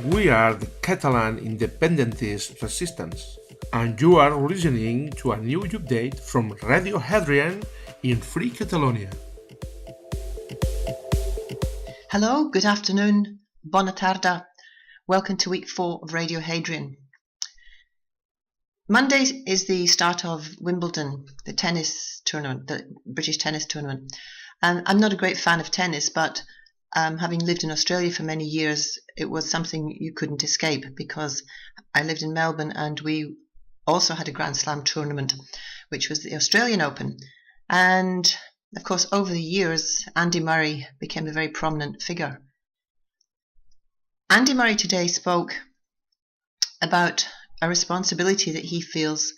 We are the Catalan Independentist Resistance, and you are listening to a new update from Radio Hadrian in Free Catalonia. Hello, good afternoon, bona tarda. Welcome to week 4 of Radio Hadrian. Monday is the start of Wimbledon, the tennis tournament, the British tennis tournament. And I'm not a great fan of tennis, but having lived in Australia for many years, it was something you couldn't escape because I lived in Melbourne and we also had a Grand Slam tournament, which was the Australian Open. And of course, over the years, Andy Murray became a very prominent figure. Andy Murray today spoke about a responsibility that he feels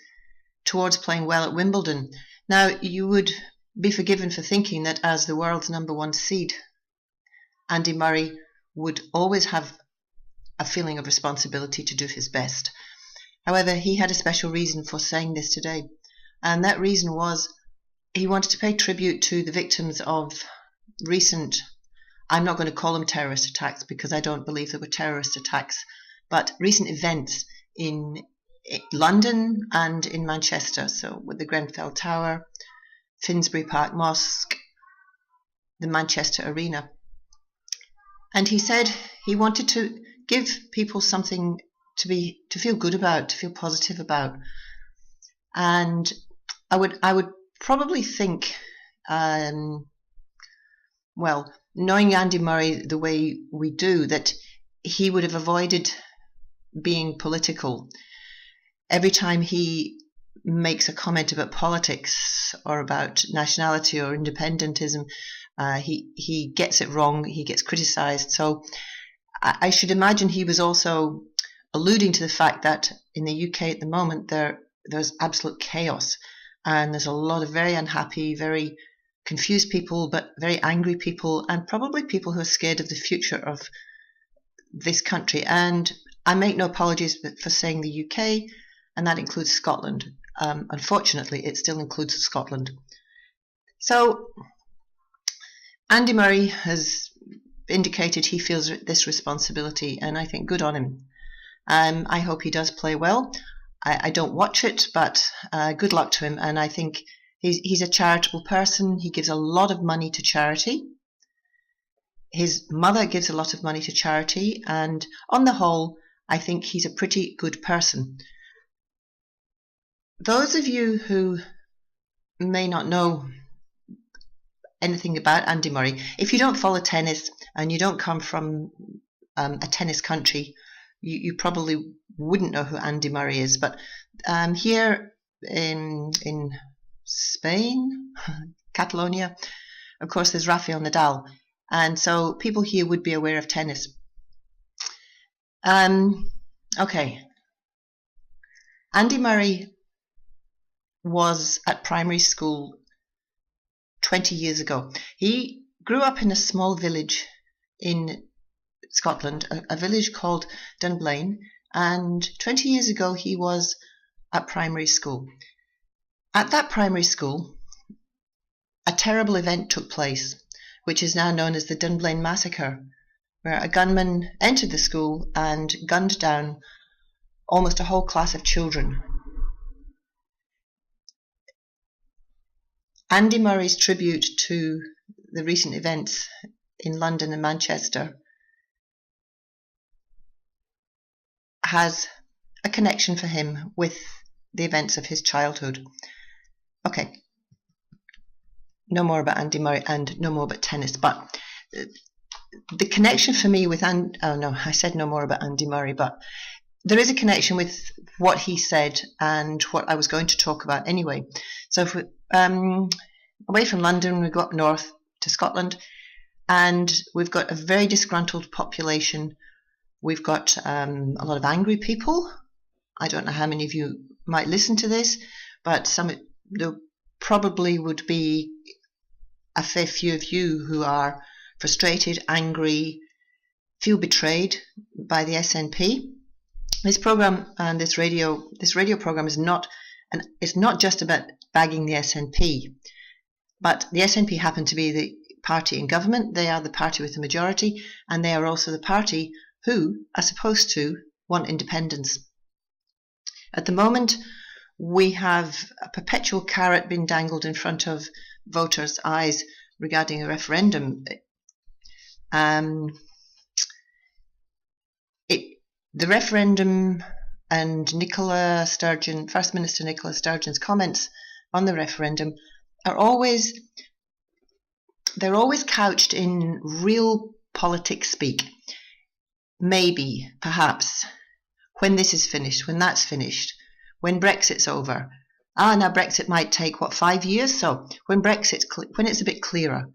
towards playing well at Wimbledon. Now, you would be forgiven for thinking that as the world's #1 seed, Andy Murray would always have a feeling of responsibility to do his best. However, he had a special reason for saying this today, and that reason was he wanted to pay tribute to the victims of recent, I'm not going to call them terrorist attacks because I don't believe they were terrorist attacks, but recent events in London and in Manchester, so with the Grenfell Tower, Finsbury Park Mosque, the Manchester Arena. And he said he wanted to give people something to feel good about, to feel positive about. And I would probably think, knowing Andy Murray the way we do, that he would have avoided being political. Every time he makes a comment about politics or about nationality or independentism, he gets it wrong, he gets criticised. So I should imagine he was also alluding to the fact that in the UK at the moment there's absolute chaos and there's a lot of very unhappy, very confused people, but very angry people, and probably people who are scared of the future of this country. And I make no apologies for saying the UK, and that includes Scotland. Unfortunately, it still includes Scotland. So Andy Murray has indicated he feels this responsibility, and I think good on him. I hope he does play well. I don't watch it, but good luck to him. And I think he's a charitable person. He gives a lot of money to charity. His mother gives a lot of money to charity, and on the whole, I think he's a pretty good person. Those of you who may not know anything about Andy Murray, if you don't follow tennis and you don't come from a tennis country, you probably wouldn't know who Andy Murray is. But here in Spain, Catalonia, of course, there's Rafael Nadal, and so people here would be aware of tennis. Okay. Andy Murray was at primary school 20 years ago. He grew up in a small village in Scotland, a village called Dunblane, and 20 years ago he was at primary school. At that primary school, a terrible event took place, which is now known as the Dunblane Massacre, where a gunman entered the school and gunned down almost a whole class of children. Andy Murray's tribute to the recent events in London and Manchester has a connection for him with the events of his childhood. Okay, no more about Andy Murray and no more about tennis, but the connection for me with I said no more about Andy Murray, but there is a connection with what he said and what I was going to talk about anyway. So if we, away from London, we go up north to Scotland, and we've got a very disgruntled population. We've got a lot of angry people. I don't know how many of you might listen to this, but there probably would be a fair few of you who are frustrated, angry, feel betrayed by the SNP. This program and this radio program is not just about bagging the SNP, but the SNP happen to be the party in government. They are the party with the majority, and they are also the party who are supposed to want independence. At the moment, we have a perpetual carrot being dangled in front of voters' eyes regarding a referendum. The referendum and First Minister Nicola Sturgeon's comments on the referendum are always couched in real politics speak. Maybe, perhaps, when this is finished, when that's finished, when Brexit's over. Now Brexit might take, 5 years? So when it's a bit clearer.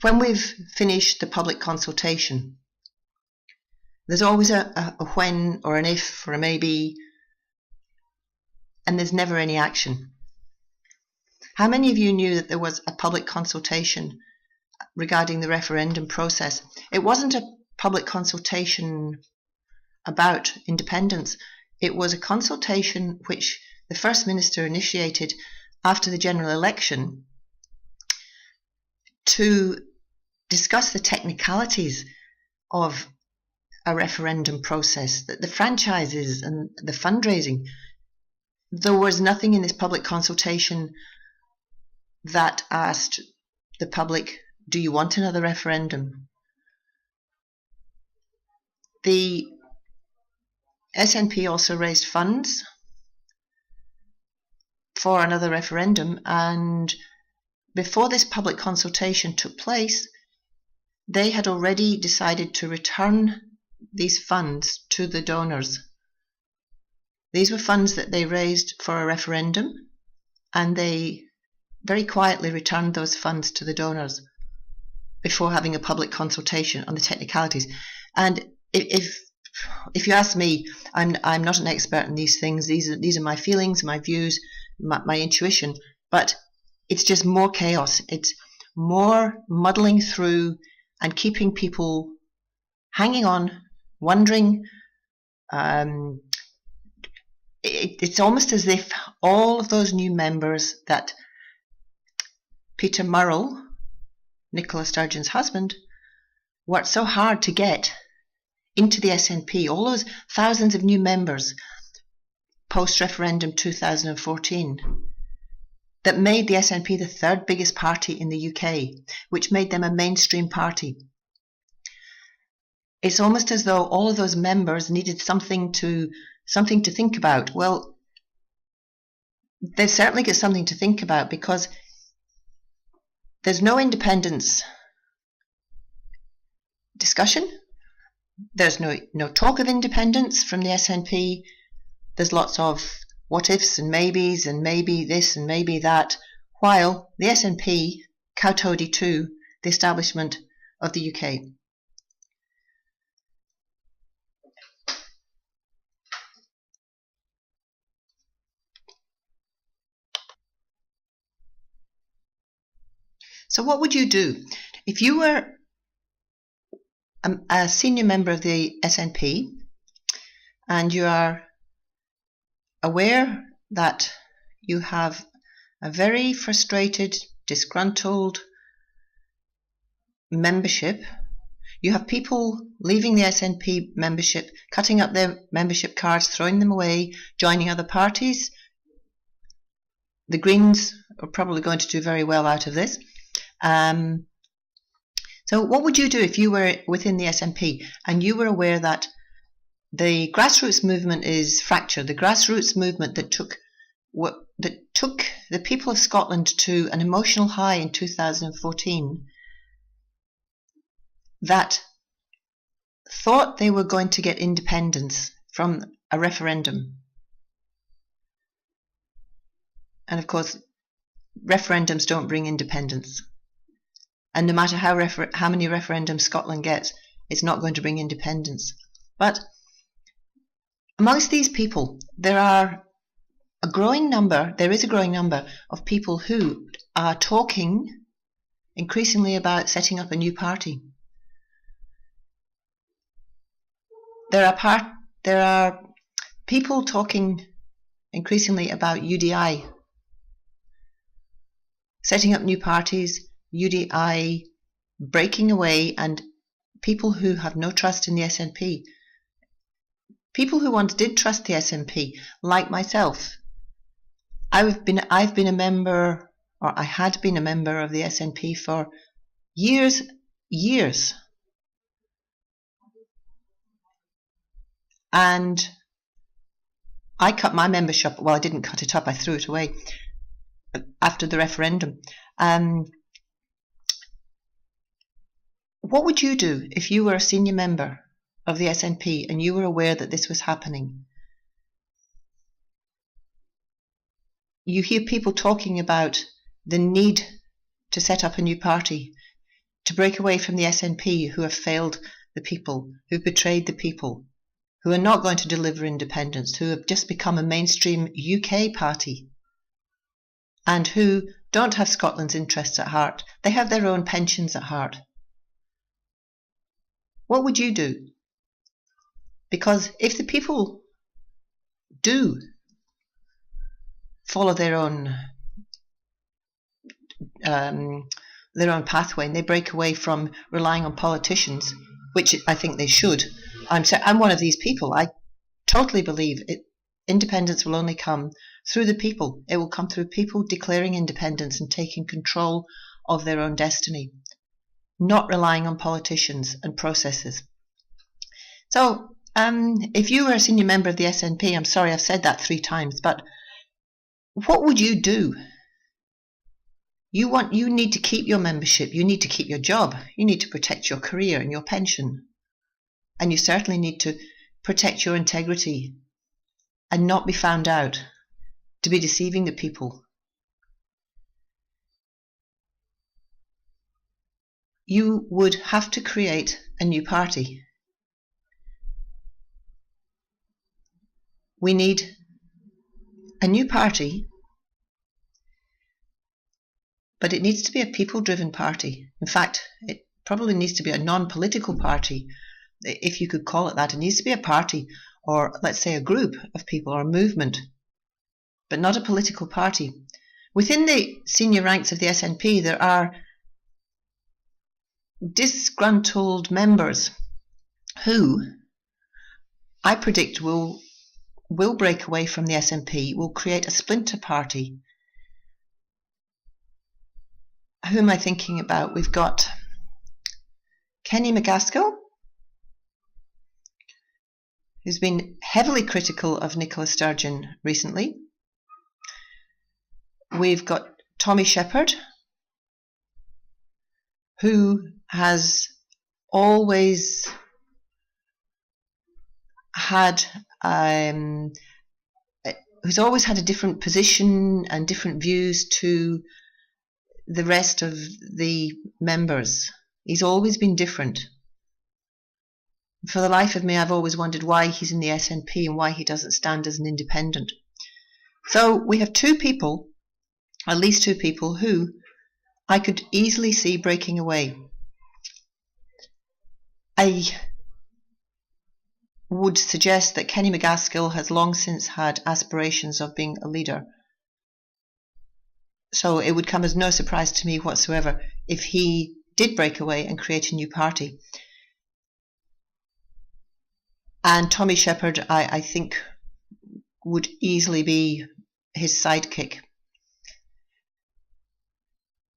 When we've finished the public consultation, there's always a when or an if or a maybe, and there's never any action. How many of you knew that there was a public consultation regarding the referendum process? It wasn't a public consultation about independence. It was a consultation which the First Minister initiated after the general election to discuss the technicalities of a referendum process, the franchises and the fundraising. There was nothing in this public consultation that asked the public, do you want another referendum? The SNP also raised funds for another referendum, and before this public consultation took place, they had already decided to return these funds to the donors. These were funds that they raised for a referendum, and they very quietly returned those funds to the donors before having a public consultation on the technicalities. And if you ask me, I'm not an expert in these things. These are my feelings, my views, my intuition. But it's just more chaos. It's more muddling through and keeping people hanging on, wondering. It's almost as if all of those new members that Peter Murrell, Nicola Sturgeon's husband, worked so hard to get into the SNP, all those thousands of new members post-referendum 2014, that made the SNP the third biggest party in the UK, which made them a mainstream party. It's almost as though all of those members needed something to think about. Well, they've certainly got something to think about, because there's no independence discussion. There's no talk of independence from the SNP. There's lots of what ifs and maybes and maybe this and maybe that, while the SNP kowtowed to the establishment of the UK. So what would you do if you were a senior member of the SNP and you are aware that you have a very frustrated, disgruntled membership? You have people leaving the SNP membership, cutting up their membership cards, throwing them away, joining other parties. The Greens are probably going to do very well out of this. So what would you do if you were within the SNP and you were aware that the grassroots movement is fractured, the grassroots movement that took the people of Scotland to an emotional high in 2014, that thought they were going to get independence from a referendum? And of course, referendums don't bring independence. And no matter how many referendums Scotland gets, it's not going to bring independence. But amongst these people, there is a growing number of people who are talking increasingly about setting up a new party. There are people talking increasingly about UDI, setting up new parties, UDI breaking away and people who have no trust in the SNP. People who once did trust the SNP, like myself. I've been a member, or I had been a member of the SNP for years. And I cut my membership, well, I didn't cut it up, I threw it away after the referendum. What would you do if you were a senior member of the SNP and you were aware that this was happening? You hear people talking about the need to set up a new party, to break away from the SNP, who have failed the people, who've betrayed the people, who are not going to deliver independence, who have just become a mainstream UK party, and who don't have Scotland's interests at heart. They have their own pensions at heart. What would you do? Because if the people do follow their own pathway and they break away from relying on politicians, which I think they should. I'm one of these people. I totally believe independence will only come through the people. It will come through people declaring independence and taking control of their own destiny, not relying on politicians and processes. So, if you were a senior member of the SNP, I'm sorry I've said that 3 times, but what would you do? You need to keep your membership, you need to keep your job, you need to protect your career and your pension, and you certainly need to protect your integrity and not be found out to be deceiving the people. You would have to create a new party. We need a new party, but it needs to be a people-driven party. In fact, it probably needs to be a non-political party, if you could call it that. It needs to be a party, or let's say a group of people, or a movement, but not a political party. Within the senior ranks of the SNP, there are disgruntled members who I predict will break away from the SNP, will create a splinter party. Who am I thinking about? We've got Kenny McGaskill, who's been heavily critical of Nicola Sturgeon recently. We've got Tommy Sheppard, who has always had who's always had a different position and different views to the rest of the members. He's always been different. For the life of me, I've always wondered why he's in the SNP and why he doesn't stand as an independent. So we have 2 people, at least 2 people, who I could easily see breaking away. I would suggest that Kenny McGaskill has long since had aspirations of being a leader. So it would come as no surprise to me whatsoever if he did break away and create a new party. And Tommy Sheppard, I think, would easily be his sidekick.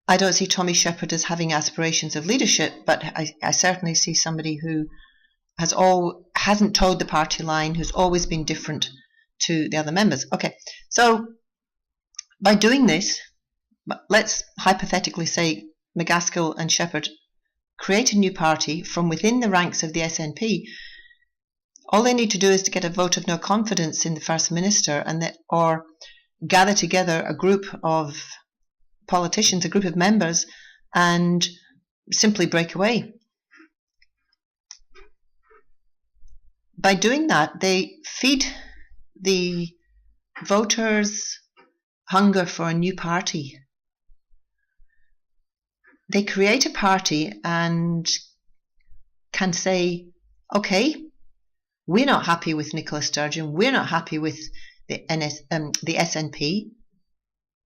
I don't see Tommy Sheppard as having aspirations of leadership, but I certainly see somebody who hasn't toed the party line, who's always been different to the other members. Okay, so by doing this, let's hypothetically say McGaskill and Sheppard create a new party from within the ranks of the SNP. All they need to do is to get a vote of no confidence in the First Minister, or gather together a group of politicians, a group of members, and simply break away. By doing that, they feed the voters' hunger for a new party. They create a party and can say, okay, we're not happy with Nicola Sturgeon, we're not happy with the SNP.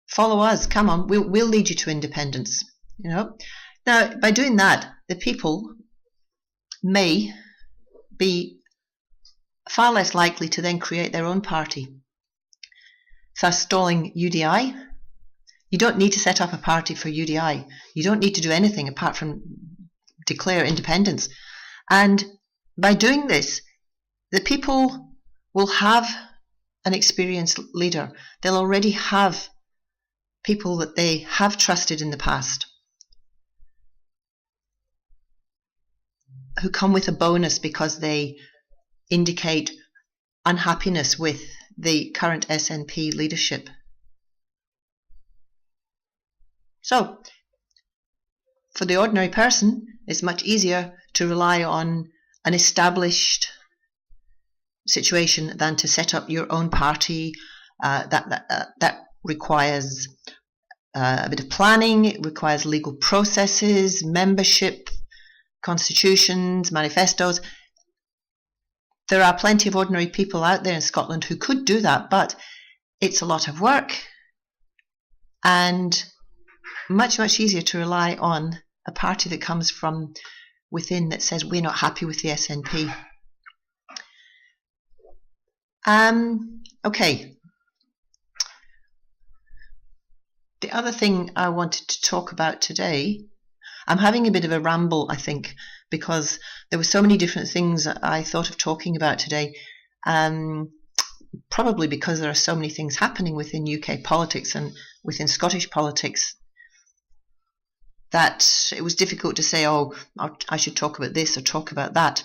Follow us, come on, we'll lead you to independence. Now, by doing that, the people may be far less likely to then create their own party, thus stalling UDI. You don't need to set up a party for UDI. You don't need to do anything apart from declare independence. And by doing this, the people will have an experienced leader. They'll already have people that they have trusted in the past, who come with a bonus because they indicate unhappiness with the current SNP leadership. So, for the ordinary person, it's much easier to rely on an established situation than to set up your own party. That requires a bit of planning. It requires legal processes, membership, constitutions, manifestos. There are plenty of ordinary people out there in Scotland who could do that, but it's a lot of work and much, much easier to rely on a party that comes from within that says we're not happy with the SNP. Okay. The other thing I wanted to talk about today, I'm having a bit of a ramble, I think, because there were so many different things I thought of talking about today. Probably because there are so many things happening within UK politics and within Scottish politics that it was difficult to say, oh, I should talk about this or talk about that.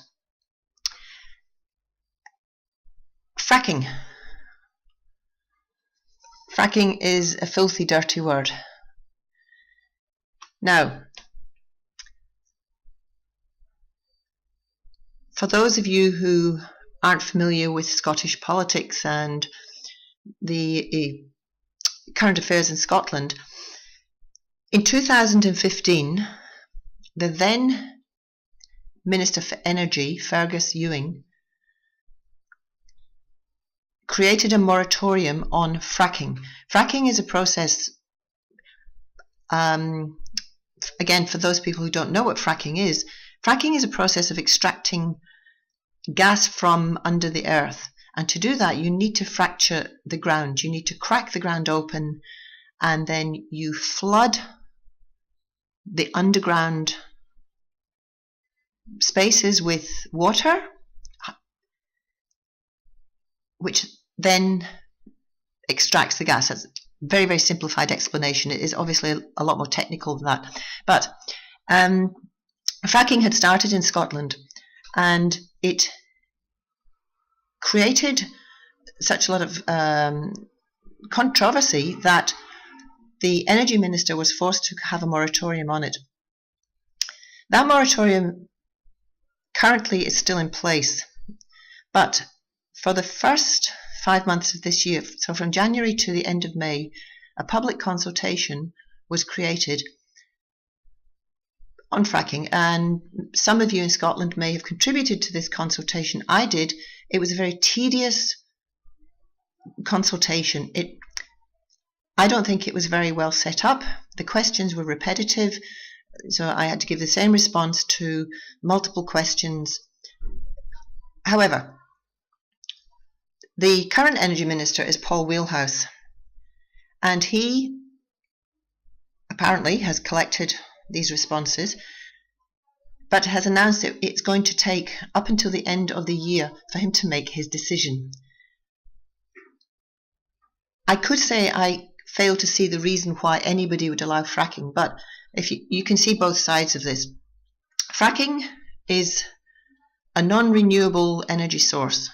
Fracking. Fracking is a filthy, dirty word. Now, for those of you who aren't familiar with Scottish politics and the current affairs in Scotland, in 2015, the then Minister for Energy, Fergus Ewing, created a moratorium on fracking. Fracking is a process, again, for those people who don't know what fracking is a process of extracting gas from under the earth. And to do that, you need to fracture the ground. You need to crack the ground open, and then you flood the underground spaces with water, which then extracts the gas. That's a very, very simplified explanation. It is obviously a lot more technical than that. But fracking had started in Scotland, and it created such a lot of controversy that the Energy Minister was forced to have a moratorium on it. That moratorium currently is still in place, but for the first 5 months of this year, so from January to the end of May, a public consultation was created on fracking, and some of you in Scotland may have contributed to this consultation. I did. It was a very tedious consultation. I don't think it was very well set up. The questions were repetitive, so I had to give the same response to multiple questions. However, the current Energy Minister is Paul Wheelhouse, and he apparently has collected these responses, but has announced that it's going to take up until the end of the year for him to make his decision. I could say I fail to see the reason why anybody would allow fracking, but if you can see both sides of this. Fracking is a non-renewable energy source.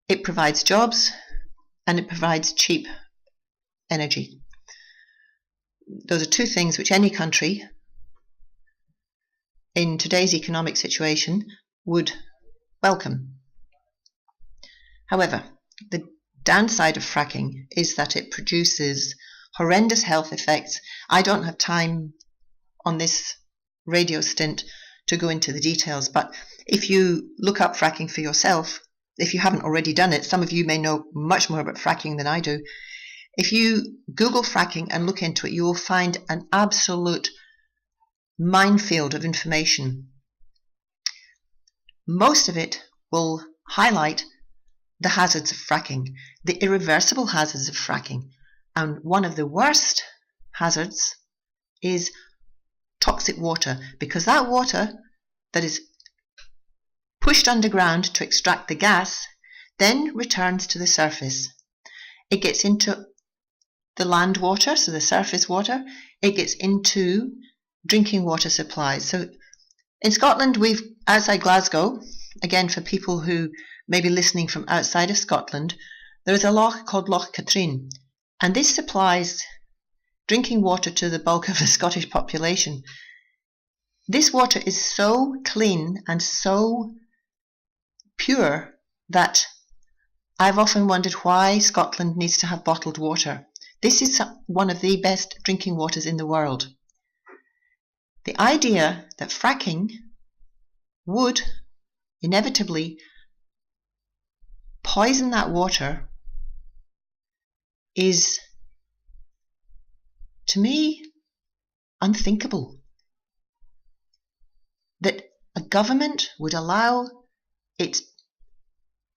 It provides jobs and it provides cheap energy. Those are two things which any country in today's economic situation would welcome. However, the downside of fracking is that it produces horrendous health effects. I don't have time on this radio stint to go into the details, but if you look up fracking for yourself, if you haven't already done it, some of you may know much more about fracking than I do. If you Google fracking and look into it, you will find an absolute minefield of information. Most of it will highlight the hazards of fracking, the irreversible hazards of fracking. And one of the worst hazards is toxic water, because that water that is pushed underground to extract the gas then returns to the surface. It gets into the land water, so the surface water. It gets into drinking water supplies. So in Scotland, we've, outside Glasgow, again for people who may be listening from outside of Scotland, there is a loch called Loch Katrine, and this supplies drinking water to the bulk of the Scottish population. This water is so clean and so pure that I've often wondered why Scotland needs to have bottled water. This is one of the best drinking waters in the world. The idea that fracking would inevitably poison that water is, to me, unthinkable. That a government would allow its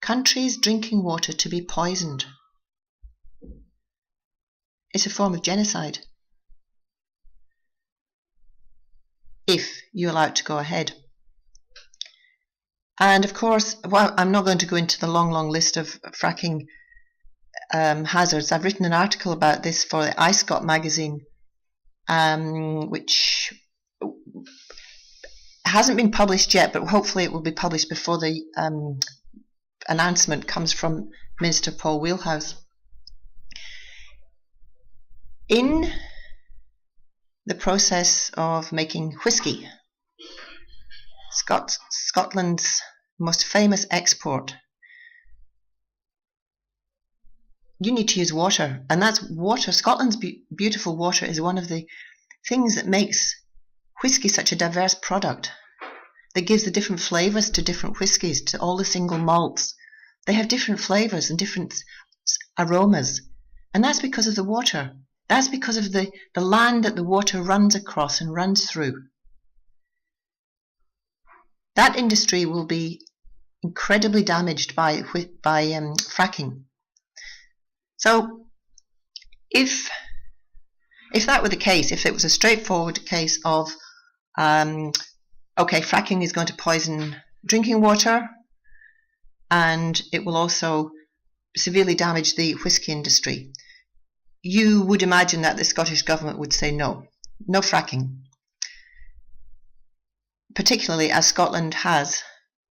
country's drinking water to be poisoned. It's a form of genocide, if you allow it to go ahead. And of course, well, I'm not going to go into the long list of fracking hazards. I've written an article about this for the iScot magazine, which hasn't been published yet, but hopefully it will be published before the announcement comes from Minister Paul Wheelhouse. In the process of making whisky, Scotland's most famous export, you need to use water, and that's water. Scotland's beautiful water is one of the things that makes whisky such a diverse product, that gives the different flavours to different whiskies, to all the single malts. They have different flavours and different aromas, and that's because of the water. That's because of the land that the water runs across and runs through. That industry will be incredibly damaged by fracking. So if that were the case, if it was a straightforward case of okay, fracking is going to poison drinking water and it will also severely damage the whisky industry, you would imagine that the Scottish government would say no fracking, particularly as Scotland has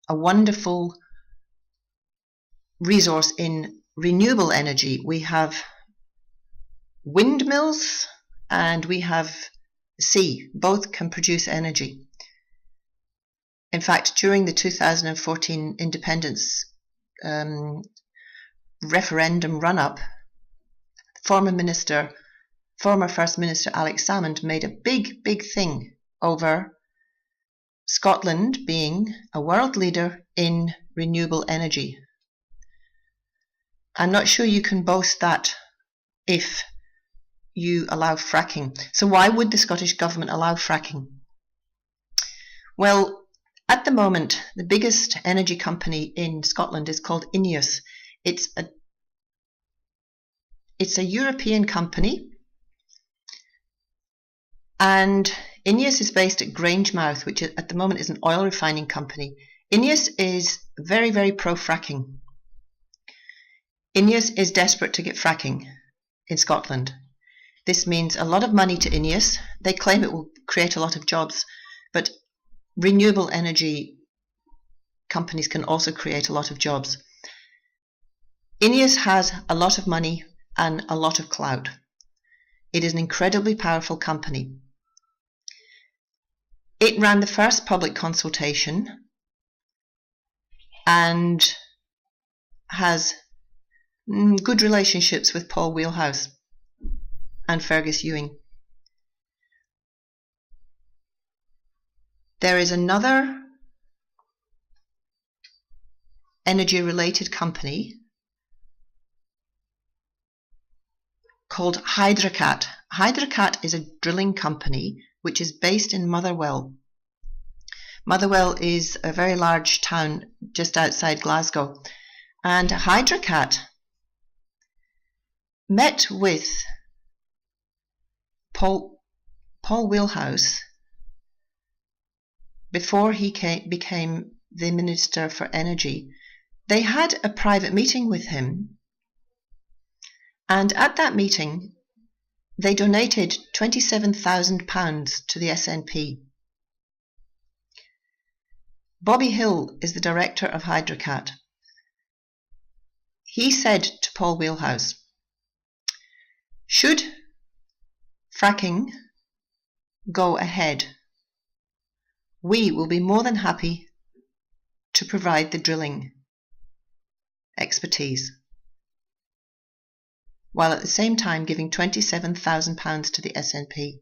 a wonderful resource in renewable energy. We have windmills and we have sea. Both can produce energy. In fact, during the 2014 independence referendum run-up, former First Minister Alex Salmond made a big thing over Scotland being a world leader in renewable energy. I'm not sure you can boast that if you allow fracking. So why would the Scottish government allow fracking? Well, at the moment, the biggest energy company in Scotland is called INEOS. It's a European company, and INEOS is based at Grangemouth, which at the moment is an oil refining company. INEOS is very pro-fracking. INEOS is desperate to get fracking in Scotland. This means a lot of money to INEOS. They claim it will create a lot of jobs, but renewable energy companies can also create a lot of jobs. INEOS has a lot of money and a lot of clout. It is an incredibly powerful company. It ran the first public consultation and has good relationships with Paul Wheelhouse and Fergus Ewing. There is another energy-related company called Hydrocat. Hydrocat is a drilling company which is based in Motherwell. Motherwell is a very large town just outside Glasgow. And Hydracat met with Paul Wheelhouse before he became the Minister for Energy. They had a private meeting with him, and at that meeting they donated £27,000 to the SNP. Bobby Hill is the director of Hydracat. He said to Paul Wheelhouse, should fracking go ahead, we will be more than happy to provide the drilling expertise, while at the same time giving £27,000 to the SNP.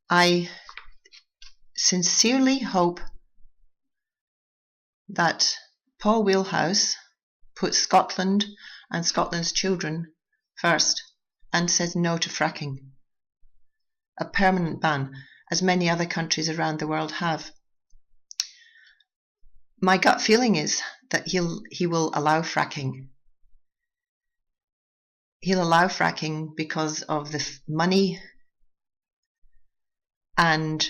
I sincerely hope that Paul Wheelhouse puts Scotland and Scotland's children first and says no to fracking. A permanent ban, as many other countries around the world have. My gut feeling is that he will allow fracking. He'll allow fracking because of the money and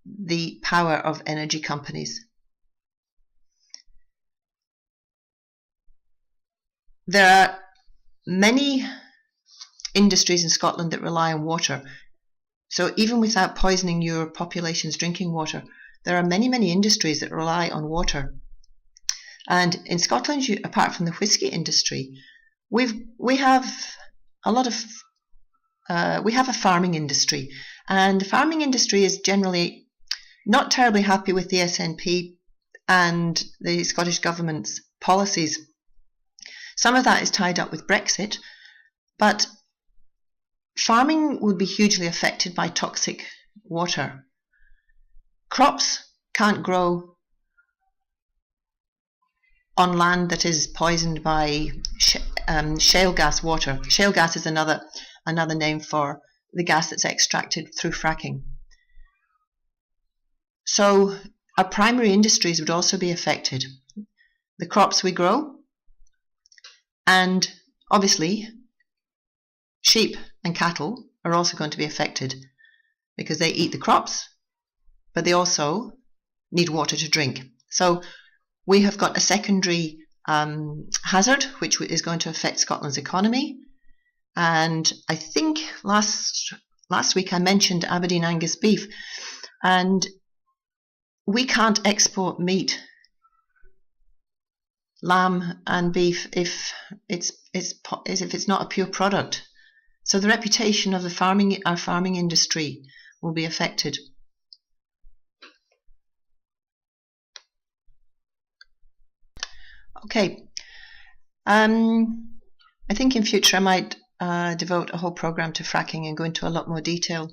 the power of energy companies. There are many industries in Scotland that rely on water. So even without poisoning your population's drinking water, there are many, many industries that rely on water. And in Scotland, apart from the whisky industry, we have a farming industry, and the farming industry is generally not terribly happy with the SNP and the Scottish Government's policies. Some of that is tied up with Brexit, but farming would be hugely affected by toxic water. Crops can't grow on land that is poisoned by shale gas water. Shale gas is another name for the gas that's extracted through fracking. So our primary industries would also be affected. The crops we grow, and obviously sheep and cattle are also going to be affected because they eat the crops, but they also need water to drink. So we have got a secondary hazard which is going to affect Scotland's economy. And I think last week I mentioned Aberdeen Angus beef, and we can't export meat, lamb and beef, if it's not a pure product. So the reputation of our farming industry will be affected. Okay, I think in future I might devote a whole program to fracking and go into a lot more detail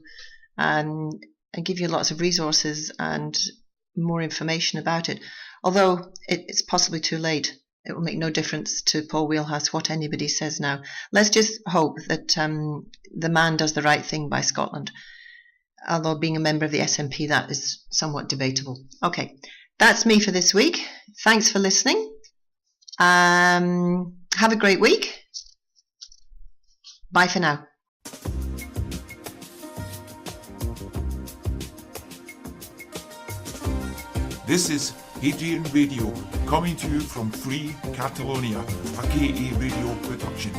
and give you lots of resources and more information about it. Although it's possibly too late. It will make no difference to Paul Wheelhouse what anybody says now. Let's just hope that the man does the right thing by Scotland. Although being a member of the SNP, that is somewhat debatable. Okay, that's me for this week. Thanks for listening. Have a great week. Bye for now. This is Hadrian Radio, coming to you from Free Catalonia, a KA radio production.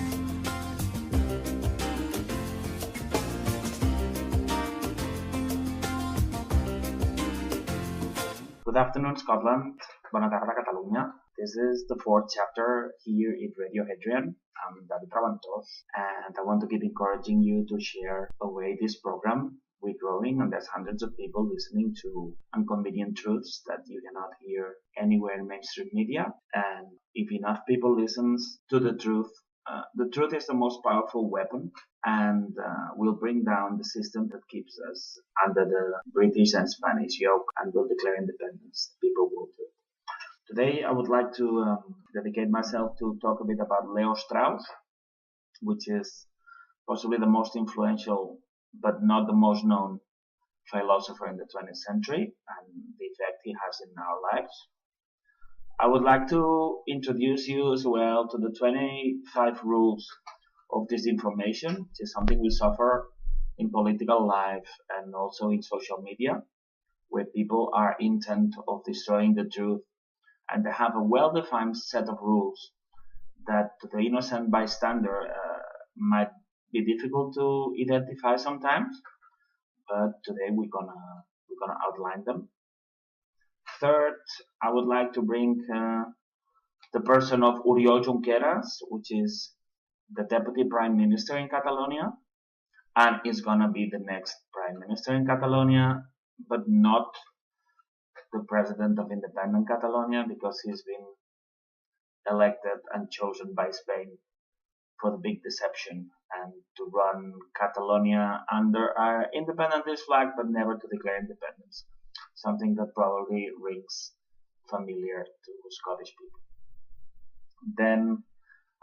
Good afternoon, Scotland. Bona tarda, Catalunya. This is the 4th chapter here in Radio Hadrian. I'm David Rabantos, and I want to keep encouraging you to share away this program. We're growing, and there's hundreds of people listening to inconvenient truths that you cannot hear anywhere in mainstream media. And if enough people listens to the truth is the most powerful weapon, and will bring down the system that keeps us under the British and Spanish yoke, and will declare independence. People will do it. Today I would like to dedicate myself to talk a bit about Leo Strauss, which is possibly the most influential but not the most known philosopher in the 20th century and the effect he has in our lives. I would like to introduce you as well to the 25 rules of disinformation, which is something we suffer in political life and also in social media, where people are intent of destroying the truth, and they have a well-defined set of rules that to the innocent bystander might be difficult to identify sometimes, but today we're gonna outline them. Third, I would like to bring the person of Oriol Junqueras, which is the Deputy Prime Minister in Catalonia, and is gonna be the next Prime Minister in Catalonia, but not the President of Independent Catalonia, because he's been elected and chosen by Spain for the big deception and to run Catalonia under our independentist flag, but never to declare independence. Something that probably rings familiar to Scottish people. Then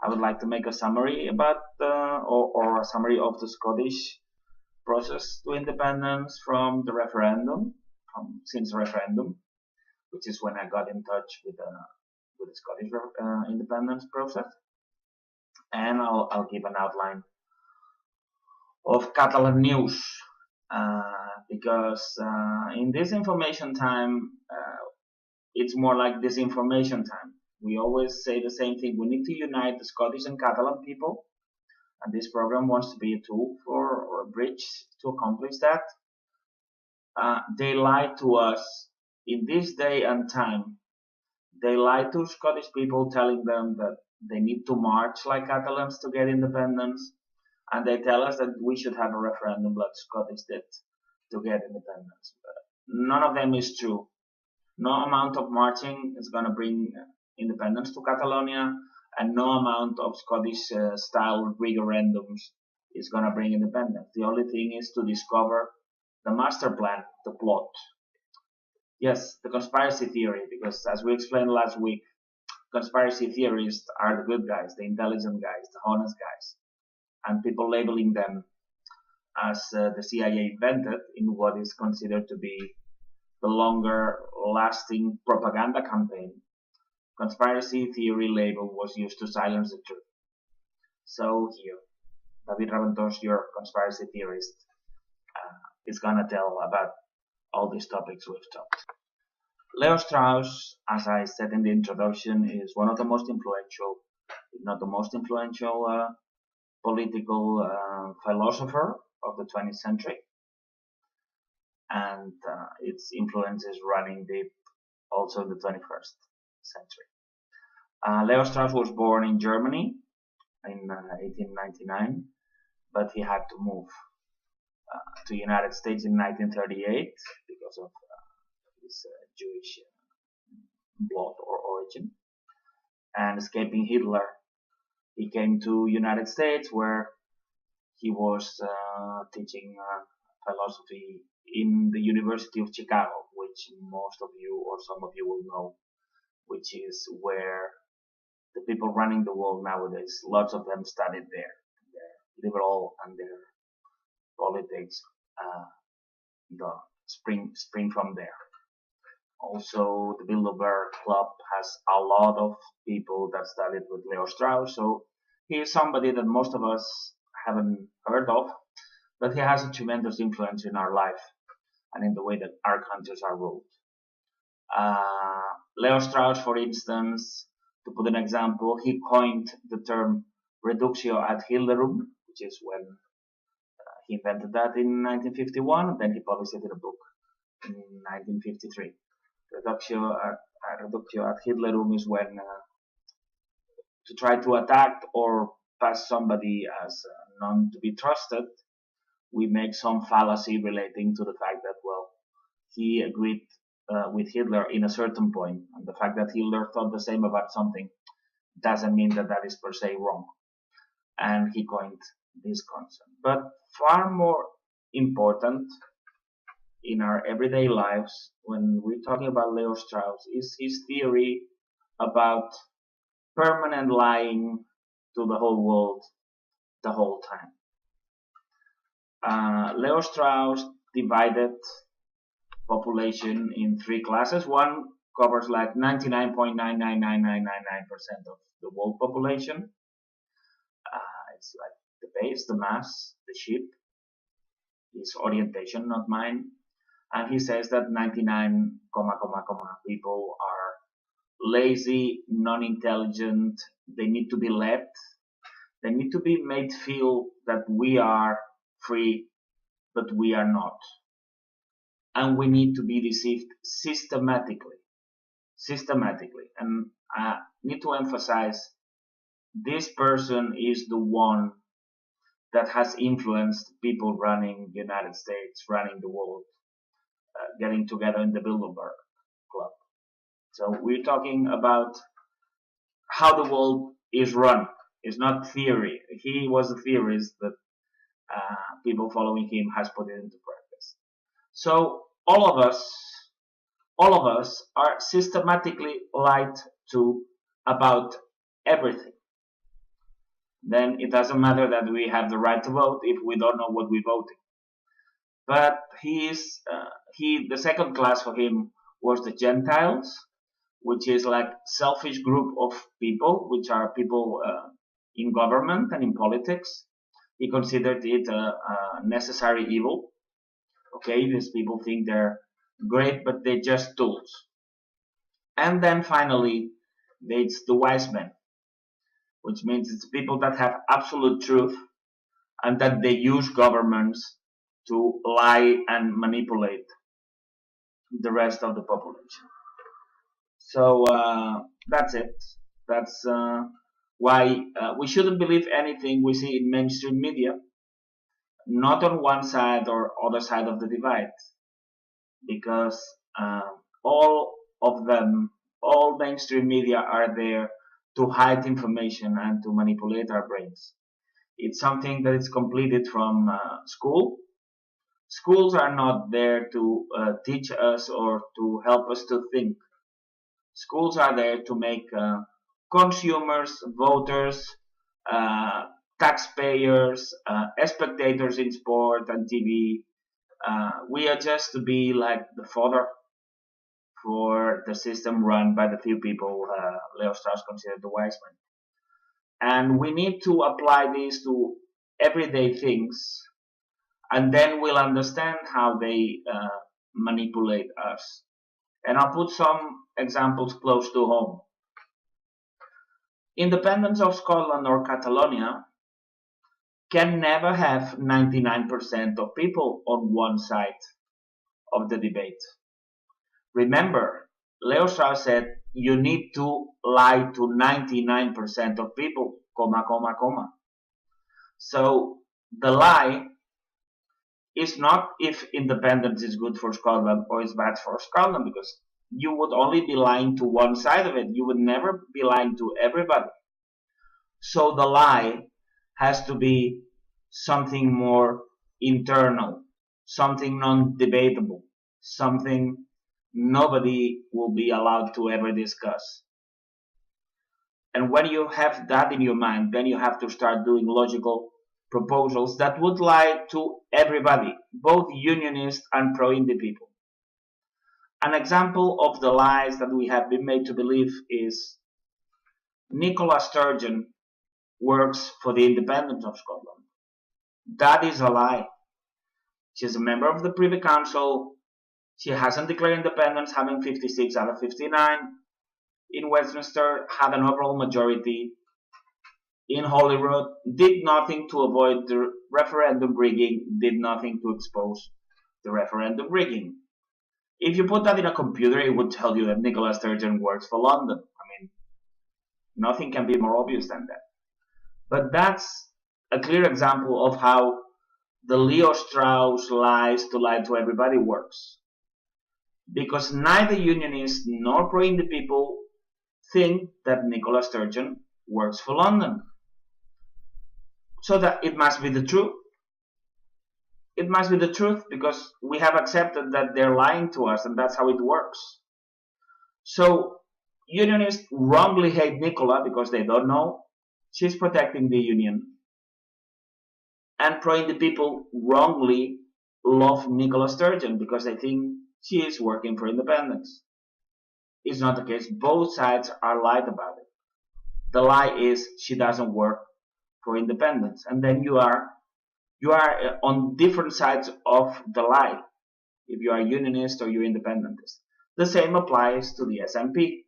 I would like to make a summary about or a summary of the Scottish process to independence from the referendum, since the referendum, which is when I got in touch with the Scottish independence process. And I'll give an outline of Catalan news, because in this information time, it's more like disinformation time. We always say the same thing. We need to unite the Scottish and Catalan people, and this program wants to be a tool or a bridge to accomplish that. They lied to us in this day and time. They lied to Scottish people, telling them that they need to march like Catalans to get independence, and they tell us that we should have a referendum like Scottish did to get independence. But none of them is true. No amount of marching is going to bring independence to Catalonia, and no amount of Scottish-style referendums is going to bring independence. The only thing is to discover the master plan, the plot. Yes, the conspiracy theory, because as we explained last week, conspiracy theorists are the good guys, the intelligent guys, the honest guys, and people labeling them as the CIA invented in what is considered to be the longer lasting propaganda campaign. Conspiracy theory label was used to silence the truth. So here, David Raventós, your conspiracy theorist, is gonna tell about all these topics we've talked. Leo Strauss, as I said in the introduction, is one of the most influential, if not the most influential, political philosopher of the 20th century, and its influence is running deep also in the 21st century. Leo Strauss was born in Germany in 1899, but he had to move to the United States in 1938 because of his Jewish blood or origin. And escaping Hitler, he came to United States, where he was teaching philosophy in the University of Chicago, which most of you or some of you will know, which is where the people running the world nowadays, lots of them studied there. Their liberal and their politics spring from there. Also, the Bilderberg Club has a lot of people that studied with Leo Strauss, so he is somebody that most of us haven't heard of, but he has a tremendous influence in our life and in the way that our countries are ruled. Leo Strauss, for instance, to put an example, he coined the term reductio ad Hitlerum, which is when he invented that in 1951, then he published it in a book in 1953. Reductio ad Hitlerum is when to try to attack or pass somebody as none to be trusted, we make some fallacy relating to the fact that, well, he agreed with Hitler in a certain point, and the fact that Hitler thought the same about something doesn't mean that that is per se wrong. And he coined this concept. But far more important in our everyday lives, when we're talking about Leo Strauss, is his theory about permanent lying to the whole world the whole time. Leo Strauss divided population in three classes. One covers like 99.99999% of the world population. It's like the base, the mass, the sheep. His orientation, not mine. And he says that 99, people are lazy, non-intelligent. They need to be led. They need to be made feel that we are free, but we are not. And we need to be deceived systematically. And I need to emphasize, this person is the one that has influenced people running the United States, running the world, getting together in the Bilderberg Club. So we're talking about how the world is run. It's not theory. He was a theorist, but people following him has put it into practice. So all of us are systematically lied to about everything. Then it doesn't matter that we have the right to vote if we don't know what we're voting. But the second class for him was the Gentiles, which is like selfish group of people, which are people in government and in politics. He considered it a necessary evil. Okay, these people think they're great, but they're just tools. And then finally, it's the wise men, which means it's people that have absolute truth and that they use governments to lie and manipulate the rest of the population. So that's it. That's why we shouldn't believe anything we see in mainstream media, not on one side or other side of the divide, because all mainstream media are there to hide information and to manipulate our brains. It's something that is completed from school. Schools are not there to teach us or to help us to think. Schools are there to make consumers, voters, taxpayers, spectators in sport and TV. We are just to be like the fodder for the system run by the few people Leo Strauss considered the wise men. And we need to apply this to everyday things, and then we'll understand how they manipulate us. And I'll put some examples close to home. Independence of Scotland or Catalonia can never have 99% of people on one side of the debate. Remember, Leo Strauss said you need to lie to 99% of people, So the lie is not if independence is good for Scotland or is bad for Scotland, because you would only be lying to one side of it. You would never be lying to everybody. So the lie has to be something more internal, something non-debatable, something nobody will be allowed to ever discuss. And when you have that in your mind, then you have to start doing logical proposals that would lie to everybody, both unionist and pro-indie people. An example of the lies that we have been made to believe is Nicola Sturgeon works for the independence of Scotland. That is a lie. She's a member of the Privy Council. She hasn't declared independence, having 56 out of 59. In Westminster, had an overall majority. In Holyrood, did nothing to avoid the referendum rigging, did nothing to expose the referendum rigging. If you put that in a computer, it would tell you that Nicola Sturgeon works for London. I mean, nothing can be more obvious than that. But that's a clear example of how the Leo Strauss lies to lie to everybody works. Because neither unionists nor pro-indie people think that Nicola Sturgeon works for London. So that it must be the truth. It must be the truth because we have accepted that they're lying to us, and that's how it works. So unionists wrongly hate Nicola because they don't know she's protecting the union. And pro-indie people wrongly love Nicola Sturgeon because they think she is working for independence. It's not the case. Both sides are lied about it. The lie is she doesn't work for independence, and then you are on different sides of the lie if you are unionist or you're independentist. The same applies to the SNP.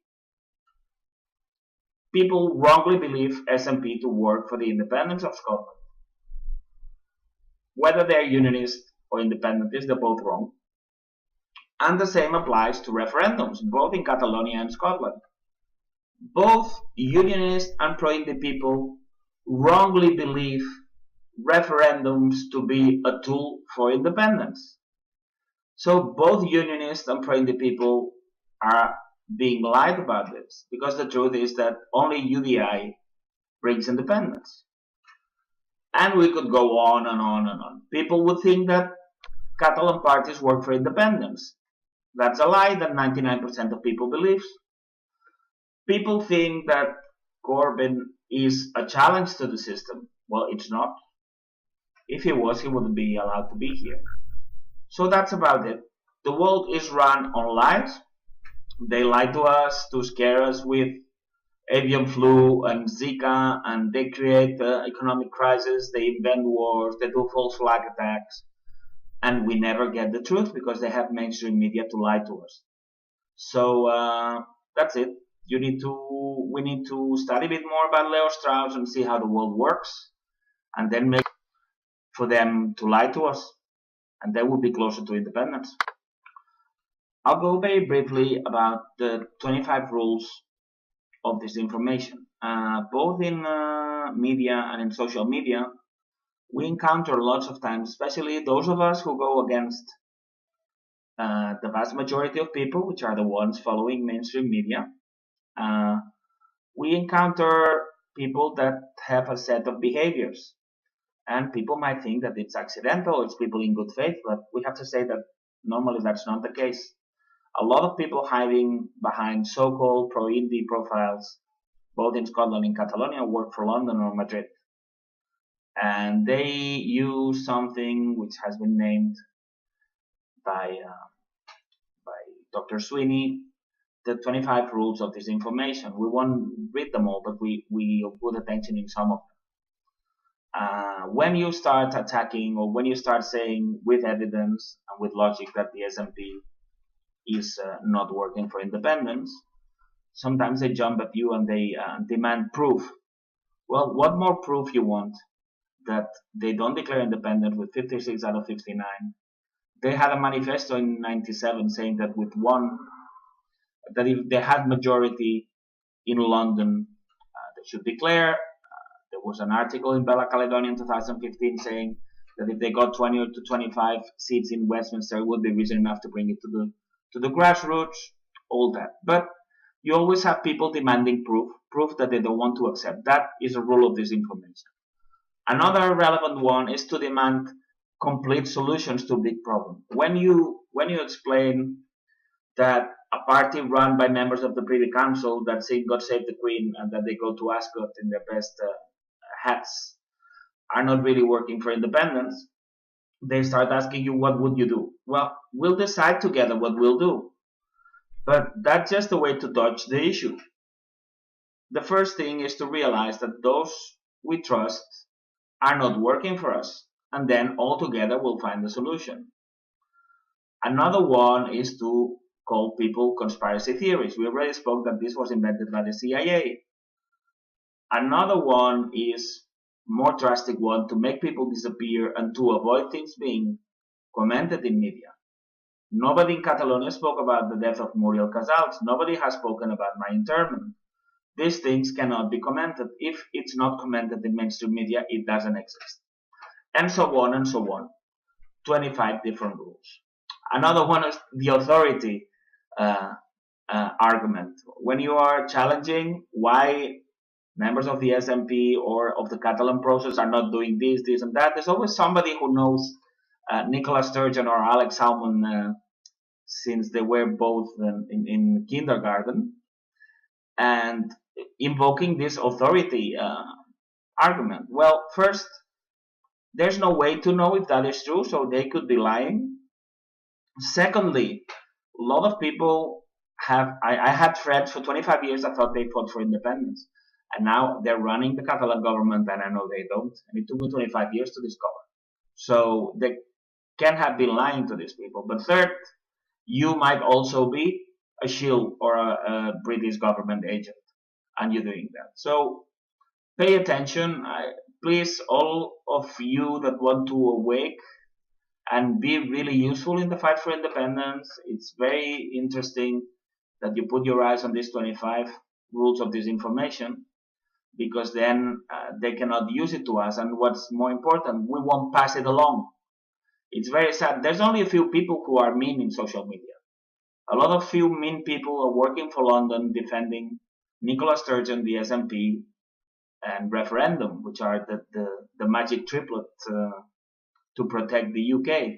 People wrongly believe SNP to work for the independence of Scotland. Whether they're unionist or independentist, they're both wrong. And the same applies to referendums, both in Catalonia and Scotland. Both unionist and pro-indie people wrongly believe referendums to be a tool for independence. So both unionist and pro-indie people are being lied about this, because the truth is that only UDI brings independence. And we could go on and on and on. People would think that Catalan parties work for independence. That's a lie that 99% of people believe. People think that Corbyn is a challenge to the system. Well, it's not. If he was, he wouldn't be allowed to be here. So that's about it. The world is run on lies. They lie to us to scare us with avian flu and Zika, and they create economic crisis, they invent wars, they do false flag attacks, and we never get the truth because they have mainstream media to lie to us. So that's it. We need to study a bit more about Leo Strauss and see how the world works, and then make for them to lie to us, and they will be closer to independence. I'll go very briefly about the 25 rules of disinformation. Both in media and in social media, we encounter lots of times, especially those of us who go against the vast majority of people, which are the ones following mainstream media. We encounter people that have a set of behaviors, and people might think that it's accidental, it's people in good faith, but we have to say that normally that's not the case. A lot of people hiding behind so-called pro-indie profiles, both in Scotland and Catalonia, work for London or Madrid. And they use something which has been named by Dr. Sweeney, the 25 rules of disinformation. We won't read them all, but we'll put attention in some of them. When you start attacking, or when you start saying with evidence and with logic that the SNP is not working for independence, sometimes they jump at you and they demand proof. Well, what more proof you want that they don't declare independence with 56 out of 59? They had a manifesto in 97 saying that that if they had majority in London, they should declare. There was an article in Bella Caledonia in 2015 saying that if they got 20 to 25 seats in Westminster, it would be reason enough to bring it to the grassroots, all that. But you always have people demanding proof that they don't want to accept. That is a rule of disinformation. Another relevant one is to demand complete solutions to big problems. When you explain that a party run by members of the Privy Council that say God save the Queen and that they go to Ascot in their best hats are not really working for independence, they start asking you, what would you do? Well, we'll decide together what we'll do. But that's just a way to dodge the issue. The first thing is to realize that those we trust are not working for us, and then all together we'll find the solution. Another one is to call people conspiracy theories. We already spoke that this was invented by the CIA. Another one is more drastic one, to make people disappear and to avoid things being commented in media. Nobody in Catalonia spoke about the death of Oriol. Nobody has spoken about my internment. These things cannot be commented. If it's not commented in mainstream media, it doesn't exist. And so on and so on. 25 different rules. Another one is the authority argument. When you are challenging why members of the SNP or of the Catalan process are not doing this and that, there's always somebody who knows Nicola Sturgeon or Alex Salmon since they were both in kindergarten. and invoking this authority argument. Well, first, there's no way to know if that is true, so they could be lying. Secondly, a lot of people I had friends for 25 years that thought they fought for independence, and now they're running the Catalan government, and I know they don't, and it took me 25 years to discover. So they can have been lying to these people. But third, you might also be a shield or a British government agent, and you're doing that. So pay attention. Please, all of you that want to awake and be really useful in the fight for independence, it's very interesting that you put your eyes on these 25 rules of disinformation, because then they cannot use it to us. And what's more important, we won't pass it along. It's very sad. There's only a few people who are mean in social media. A lot of few mean people are working for London defending Nicola Sturgeon, the SNP, and referendum, which are the magic triplet to protect the UK.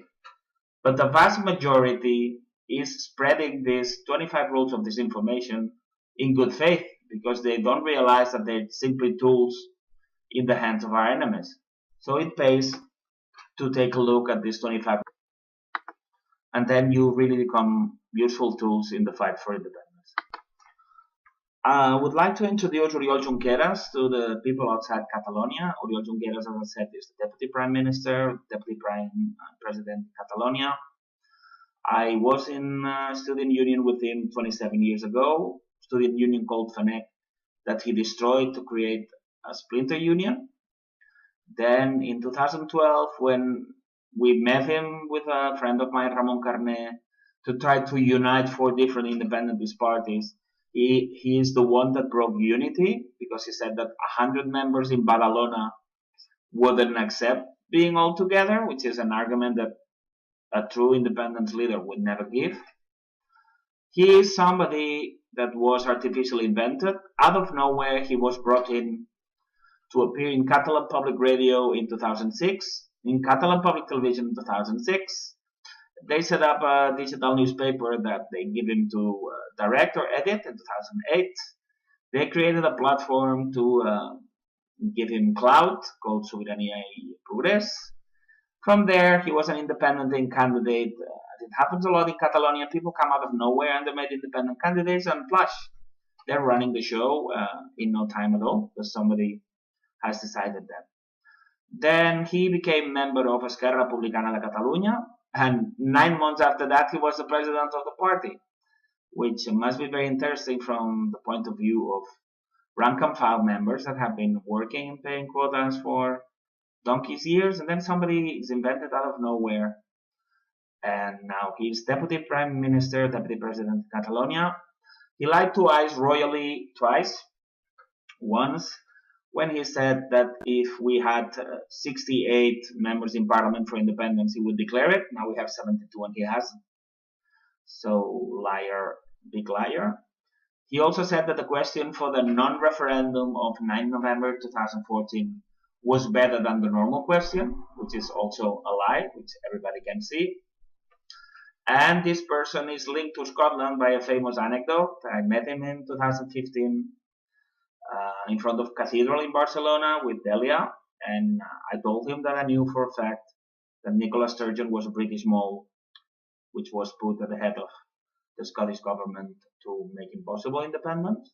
But the vast majority is spreading these 25 rules of disinformation in good faith, because they don't realize that they're simply tools in the hands of our enemies. So it pays to take a look at these 25, and then you really become useful tools in the fight for independence. I would like to introduce Oriol Junqueras to the people outside Catalonia. Oriol Junqueras, as I said, is the Deputy Prime Minister, Deputy Prime President of Catalonia. I was in a student union with him 27 years ago, student union called FENEC, that he destroyed to create a splinter union. Then in 2012, when we met him with a friend of mine, Ramon Carné, to try to unite 4 different independentist parties, he is the one that broke unity, because he said that 100 members in Badalona wouldn't accept being all together, which is an argument that a true independence leader would never give. He is somebody that was artificially invented. Out of nowhere, he was brought in to appear in Catalan Public Radio in 2006, in Catalan Public Television in 2006. They set up a digital newspaper that they give him to direct or edit in 2008. They created a platform to give him clout called Sobirania y Progrés. From there, he was an independent candidate. It happens a lot in Catalonia. People come out of nowhere and they made independent candidates, and flash, they're running the show in no time at all, because somebody has decided that. Then he became member of Esquerra Republicana de Catalunya, and 9 months after that, he was the president of the party, which must be very interesting from the point of view of rank and file members that have been working and paying quotas for donkey's years, and then somebody is invented out of nowhere, and now he's Deputy Prime Minister, Deputy President of Catalonia. He lied twice, royally twice. Once, when he said that if we had 68 members in Parliament for independence, he would declare it. Now we have 72 and he hasn't. So, liar, big liar. He also said that the question for the non-referendum of 9 November 2014 was better than the normal question, which is also a lie, which everybody can see. And this person is linked to Scotland by a famous anecdote. I met him in 2015 in front of Cathedral in Barcelona with Delia, and I told him that I knew for a fact that Nicola Sturgeon was a British mole, which was put at the head of the Scottish government to make impossible independence.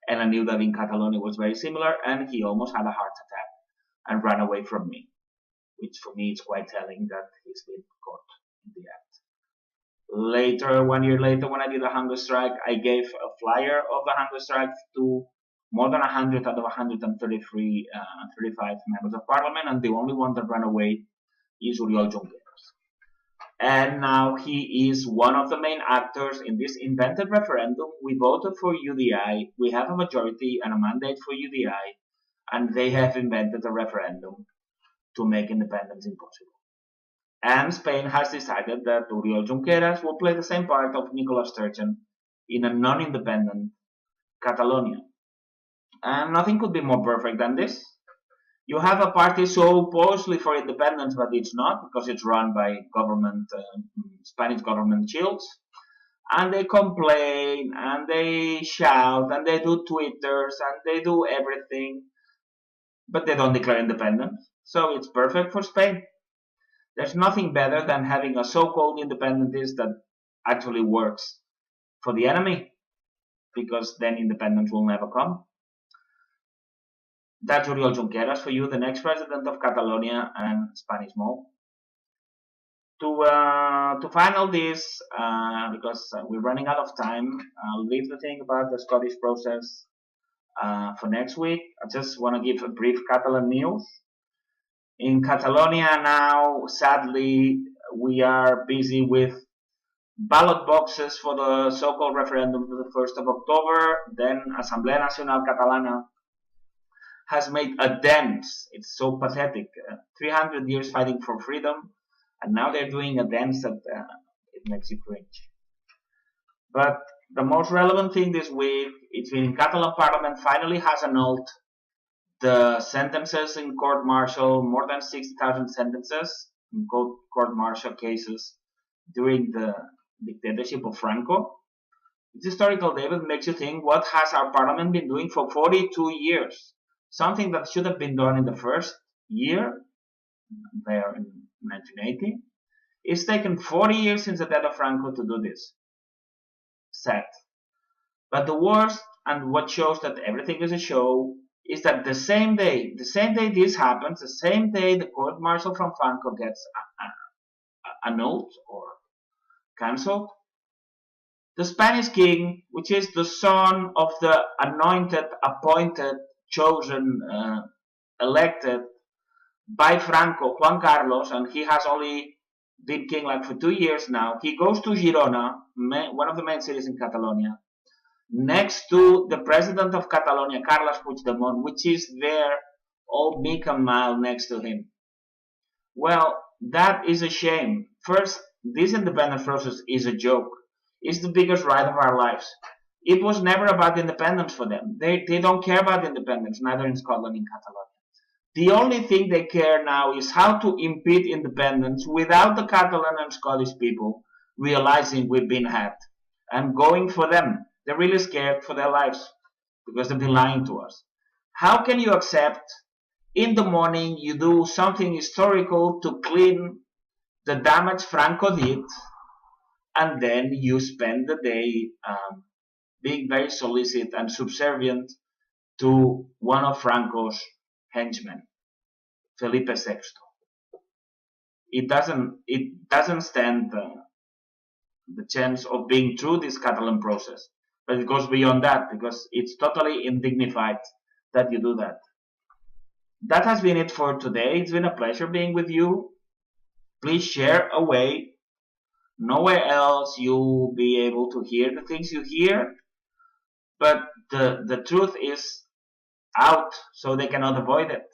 And I knew that in Catalonia was very similar, and he almost had a heart attack and ran away from me, which for me is quite telling that he's been caught in the act. Later, 1 year later, when I did a hunger strike, I gave a flyer of the hunger strike to more than 100 out of 135 members of parliament, and the only one that ran away is Oriol Junqueras. And now he is one of the main actors in this invented referendum. We voted for UDI, we have a majority and a mandate for UDI, and they have invented a referendum to make independence impossible. And Spain has decided that Oriol Junqueras will play the same part of Nicola Sturgeon in a non-independent Catalonia. And nothing could be more perfect than this. You have a party supposedly for independence, but it's not, because it's run by government, Spanish government shields. and they complain, and they shout, and they do Twitters, and they do everything, but they don't declare independence. So it's perfect for Spain. There's nothing better than having a so-called independentist that actually works for the enemy, because then independence will never come. That's Oriol Junqueras for you, the next president of Catalonia and Spanish Mole. To final this, because we're running out of time, I'll leave the thing about the Scottish process for next week. I just want to give a brief Catalan news. In Catalonia now, sadly, we are busy with ballot boxes for the so-called referendum to the 1st of October. Then Assemblea Nacional Catalana has made a dance. It's so pathetic. 300 years fighting for freedom, and now they're doing a dance that it makes you cringe. But the most relevant thing this week, it's been Catalan Parliament finally has annulled the sentences in court-martial, more than 60,000 sentences in court-martial cases during the dictatorship of Franco. It's historical, David, makes you think, what has our parliament been doing for 42 years? Something that should have been done in the first year, there in 1980. It's taken 40 years since the death of Franco to do this. Sad. But the worst, and what shows that everything is a show, is that the same day this happens, the same day the court-martial from Franco gets annulled or cancelled, the Spanish king, which is the son of the anointed, appointed, chosen, elected by Franco, Juan Carlos, and he has only been king like for 2 years now, he goes to Girona, one of the main cities in Catalonia, next to the president of Catalonia, Carles Puigdemont, which is there, all meek and mild next to him. Well, that is a shame. First, this independence process is a joke. It's the biggest ride of our lives. It was never about independence for them. They don't care about independence, neither in Scotland nor in Catalonia. The only thing they care now is how to impede independence without the Catalan and Scottish people realizing we've been hacked and going for them. They're really scared for their lives because they've been lying to us. How can you accept in the morning you do something historical to clean the damage Franco did, and then you spend the day being very solicit and subservient to one of Franco's henchmen, Felipe VI? It doesn't stand the chance of being through this Catalan process. But it goes beyond that, because it's totally indignified that you do that. That has been it for today. It's been a pleasure being with you. Please share away. Nowhere else you'll be able to hear the things you hear. But the truth is out, so they cannot avoid it.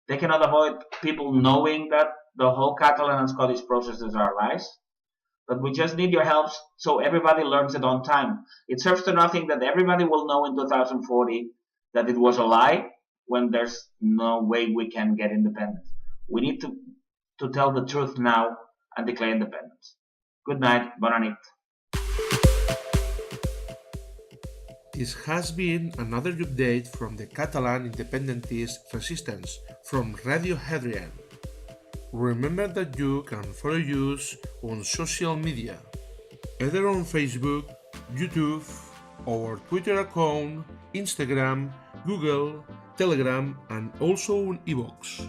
They cannot avoid people knowing that the whole Catalan and Scottish processes are lies. But we just need your help so everybody learns it on time. It serves to nothing that everybody will know in 2040 that it was a lie when there's no way we can get independence. We need to tell the truth now and declare independence. Good night. Bona nit. This has been another update from the Catalan Independentist Resistance from Radio Hadrian. Remember that you can follow us on social media, either on Facebook, YouTube, our Twitter account, Instagram, Google, Telegram, and also on iVoox.